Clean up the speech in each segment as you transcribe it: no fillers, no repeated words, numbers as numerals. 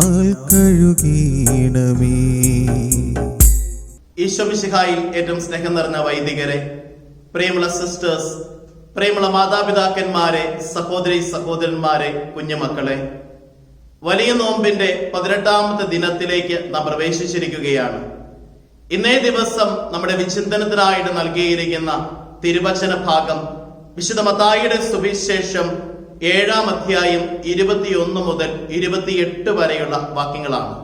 കാൽ കഴുകീണമേ. ഈശോമിശിഹായിൽ ഏറ്റവും സ്നേഹം നിറഞ്ഞ വൈദികരെ, പ്രിയമുള്ള സിസ്റ്റേഴ്സ്, പ്രിയമുള്ള മാതാപിതാക്കന്മാരെ, സഹോദരി സഹോദരന്മാരെ, കുഞ്ഞുമക്കളെ, വലിയ നോമ്പിന്റെ 18ാമത്തെ ദിനത്തിലേക്ക് നാം പ്രവേശിച്ചിരിക്കുകയാണ്. ഇന്നേ ദിവസം നമ്മുടെ വിചിന്തനത്തിനായിട്ട് നൽകിയിരിക്കുന്ന തിരുവചന ഭാഗം വിശുദ്ധ മത്തായിയുടെ സുവിശേഷം 7-ാം അധ്യായം 21 മുതൽ 28 വരെയുള്ള വാക്യങ്ങളാണ്.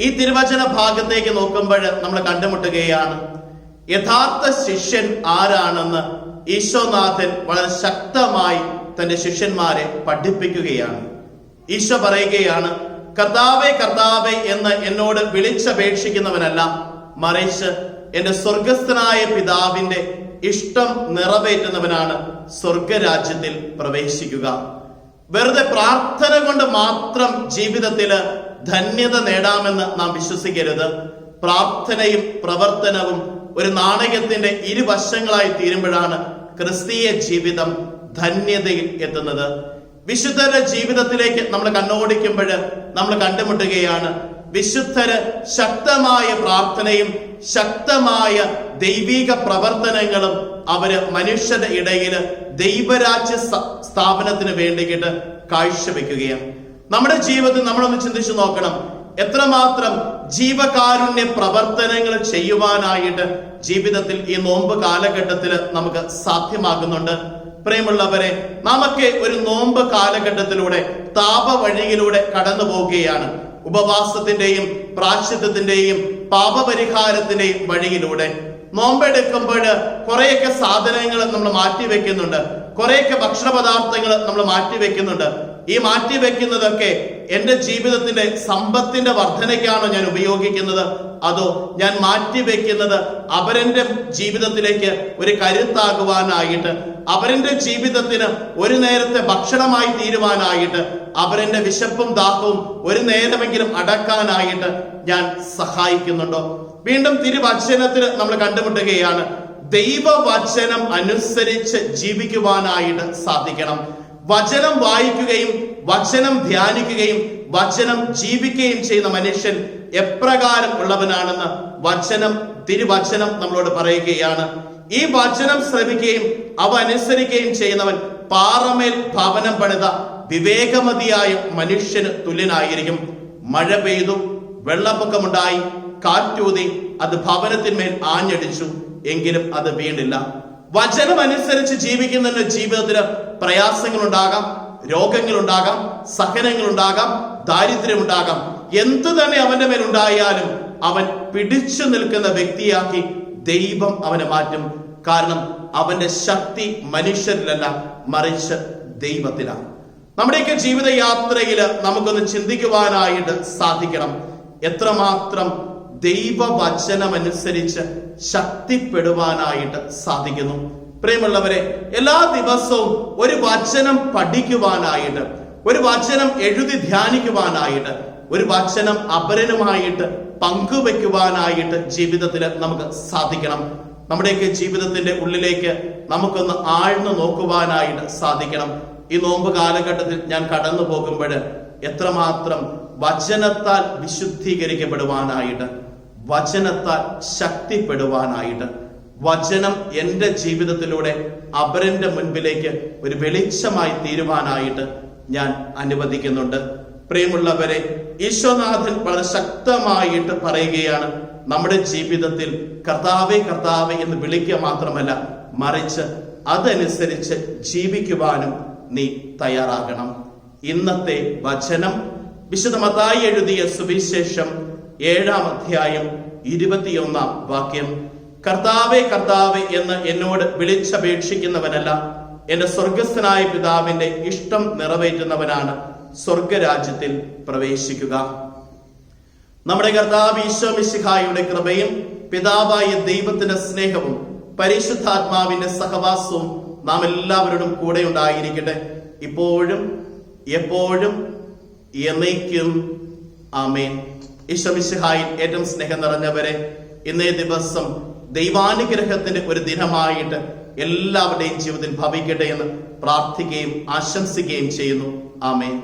ഈ തിരുവചന ഭാഗത്തേക്ക് നോക്കുമ്പോൾ നമ്മൾ കണ്ടുമുട്ടുകയാണ് യഥാർത്ഥ ശിഷ്യൻ ആരാണെന്ന് ഈശോനാഥൻ വളരെ ശക്തമായി തന്റെ ശിഷ്യന്മാരെ പഠിപ്പിക്കുകയാണ്. ഈശോ പറയുകയാണ്, കർത്താവേ കർത്താവേ എന്ന് എന്നോട് വിളിച്ചപേക്ഷിക്കുന്നവനല്ല, മറിച്ച് എന്റെ സ്വർഗസ്ഥനായ പിതാവിന്റെ ഇഷ്ടം നിറവേറ്റുന്നവനാണ് സ്വർഗരാജ്യത്തിൽ പ്രവേശിക്കുക. വെറുതെ പ്രാർത്ഥന കൊണ്ട് മാത്രം ജീവിതത്തില് ധന്യത നേടാമെന്ന് നാം വിശ്വസിക്കരുത്. പ്രാർത്ഥനയും പ്രവർത്തനവും ഒരു നാണയത്തിന്റെ ഇരുവശങ്ങളായി തീരുമ്പോഴാണ് ക്രിസ്തീയ ജീവിതം ധന്യതയിൽ എത്തുന്നത്. വിശുദ്ധരുടെ ജീവിതത്തിലേക്ക് നമ്മൾ കണ്ണോടിക്കുമ്പോൾ നമ്മൾ കണ്ടുമുട്ടുകയാണ് വിശുദ്ധര് ശക്തമായ പ്രാർത്ഥനയും ശക്തമായ ദൈവിക പ്രവർത്തനങ്ങളും അവര് മനുഷ്യരുടെ ഇടയിൽ ദൈവരാജ്യ സ്ഥാപനത്തിന് വേണ്ടിയിട്ട് കാഴ്ചവെക്കുകയാണ്. നമ്മുടെ ജീവിതത്തിൽ നമ്മളൊന്ന് ചിന്തിച്ചു നോക്കണം, എത്രമാത്രം ജീവകാരുണ്യ പ്രവർത്തനങ്ങൾ ചെയ്യുവാനായിട്ട് ജീവിതത്തിൽ ഈ നോമ്പ് കാലഘട്ടത്തിൽ നമുക്ക് സാധ്യമാകുന്നുണ്ട്. പ്രിയമുള്ളവരെ, നമുക്ക് ഒരു നോമ്പ് കാലഘട്ടത്തിലൂടെ താപ വഴിയിലൂടെ കടന്നു പോവുകയാണ്. ഉപവാസത്തിന്റെയും പ്രാശ്ചിത്വത്തിന്റെയും പാപപരിഹാരത്തിന്റെയും വഴിയിലൂടെ നോമ്പെടുക്കുമ്പോൾ കുറെയൊക്കെ സാധനങ്ങൾ നമ്മൾ മാറ്റിവെക്കുന്നുണ്ട്, കുറെയൊക്കെ ഭക്ഷണ പദാർത്ഥങ്ങൾ നമ്മൾ മാറ്റിവെക്കുന്നുണ്ട്. ഈ മാറ്റിവെക്കുന്നതൊക്കെ എന്റെ ജീവിതത്തിന്റെ സമ്പത്തിന്റെ വർധനയ്ക്കാണോ ഞാൻ ഉപയോഗിക്കുന്നത്, അതോ ഞാൻ മാറ്റിവെക്കുന്നത് അവരന്റെ ജീവിതത്തിലേക്ക് ഒരു കരുത്താകുവാനായിട്ട്, അവരന്റെ ജീവിതത്തിന് ഒരു നേരത്തെ ഭക്ഷണമായി തീരുവാനായിട്ട്, അവരന്റെ വിശപ്പും ദാഹവും ഒരു നേരമെങ്കിലും അടക്കാനായിട്ട് ഞാൻ സഹായിക്കുന്നുണ്ടോ? വീണ്ടും തിരുവചനത്തിൽ നമ്മൾ കണ്ടുമുട്ടുകയാണ്, ദൈവവചനം അനുസരിച്ച് ജീവിക്കുവാനായിട്ട് സാധിക്കണം. വചനം വായിക്കുകയും വചനം ധ്യാനിക്കുകയും വചനം ജീവിക്കുകയും ചെയ്യുന്ന മനുഷ്യൻ എപ്രകാരം ഉള്ളവനാണെന്ന് തിരുവചനം നമ്മളോട് പറയുകയാണ്. ഈ വചനം ശ്രവിക്കുകയും അവ അനുസരിക്കുകയും ചെയ്യുന്നവൻ പാറമേൽ ഭവനം പണിത വിവേകമതിയായ മനുഷ്യന് തുല്യനായിരിക്കും. മഴ പെയ്തു, വെള്ളപ്പൊക്കമുണ്ടായി, കാറ്റൂതി, അത് ഭവനത്തിന്മേൽ ആഞ്ഞടിച്ചു, എങ്കിലും അത് വീണില്ല. വചനം അനുസരിച്ച് ജീവിക്കുന്നതിന്റെ ജീവിതത്തിൽ പ്രയാസങ്ങളുണ്ടാകാം, രോഗങ്ങളുണ്ടാകാം, സഹനങ്ങളുണ്ടാകാം, ദാരിദ്ര്യമുണ്ടാകാം. എന്തു തന്നെ അവന്റെ മേൽ ഉണ്ടായാലും അവൻ പിടിച്ചു നിൽക്കുന്ന വ്യക്തിയാക്കി ദൈവം അവനെ മാറ്റും. കാരണം അവന്റെ ശക്തി മനുഷ്യരിലല്ല, മറിച്ച് ദൈവത്തിലാണ്. നമ്മുടെയൊക്കെ ജീവിതയാത്രയിൽ നമുക്കൊന്ന് ചിന്തിക്കുവാനായിട്ട് സാധിക്കണം, എത്രമാത്രം ദൈവവചനമനുസരിച്ച് ശക്തിപ്പെടുവാനായിട്ട് സാധിക്കുന്നു. പ്രിയമുള്ളവരെ, എല്ലാ ദിവസവും ഒരു വചനം പഠിക്കുവാനായിട്ട്, ഒരു വചനം എഴുതി ധ്യാനിക്കുവാനായിട്ട്, ഒരു വചനം അപരനുമായിട്ട് പങ്കുവെക്കുവാനായിട്ട് ജീവിതത്തിൽ നമുക്ക് സാധിക്കണം. നമ്മുടെയൊക്കെ ജീവിതത്തിന്റെ ഉള്ളിലേക്ക് നമുക്കൊന്ന് ആഴ്ന്നു നോക്കുവാനായിട്ട് സാധിക്കണം. ഈ നോമ്പ് കാലഘട്ടത്തിൽ ഞാൻ കടന്നു പോകുമ്പോൾ എത്രമാത്രം വചനത്താൽ വിശുദ്ധീകരിക്കപ്പെടുവാനായിട്ട്, വചനത്താൽ ശക്തിപ്പെടുവാനായിട്ട്, വചനം എൻ്റെ ജീവിതത്തിലൂടെ അപരന്റെ മുൻപിലേക്ക് ഒരു വെളിച്ചമായി തീരുവാനായിട്ട് ഞാൻ അനുവദിക്കുന്നുണ്ട്. പ്രിയമുള്ളവരെ, ഈശോനാഥൻ വളരെ ശക്തമായിട്ട് പറയുകയാണ്, നമ്മുടെ ജീവിതത്തിൽ കർത്താവേ കർത്താവേ എന്ന് വിളിക്കുക മാത്രമല്ല, മറിച്ച് അതനുസരിച്ച് ജീവിക്കുവാനും നീ തയ്യാറാകണം. ഇന്നത്തെ വചനം വിശുദ്ധ മത്തായി എഴുതിയ സുവിശേഷം 7-ാം അധ്യായം 21-ാം വാക്യം. കർത്താവേ കർത്താവേ എന്ന് എന്നോട് വിളിച്ചപേക്ഷിക്കുന്നവനല്ല, എന്റെ സ്വർഗസ്ഥനായ പിതാവിന്റെ ഇഷ്ടം നിറവേറ്റുന്നവനാണ് സ്വർഗരാജ്യത്തിൽ പ്രവേശിക്കുക. നമ്മുടെ കർത്താവ് ഈശോ മിശിഹായുടെ കൃപയും പിതാവായ ദൈവത്തിന്റെ സ്നേഹവും പരിശുദ്ധാത്മാവിന്റെ സഹവാസവും നാം എല്ലാവരോടും കൂടെ ഉണ്ടായിരിക്കട്ടെ, ഇപ്പോഴും എപ്പോഴും എന്നേക്കും. ആമേൻ. ഈശോ മിശിഹായിൽ ഏറ്റവും സ്നേഹം നിറഞ്ഞവരെ, ഇന്നേ ദിവസം ദൈവാനുഗ്രഹത്തിന്റെ ഒരു ദിനമായിട്ട് എല്ലാവരുടെയും ജീവിതത്തിൽ ഭവിക്കട്ടെ എന്ന് പ്രാർത്ഥിക്കുകയും ആശംസിക്കുകയും ചെയ്യുന്നു. ആമേൻ.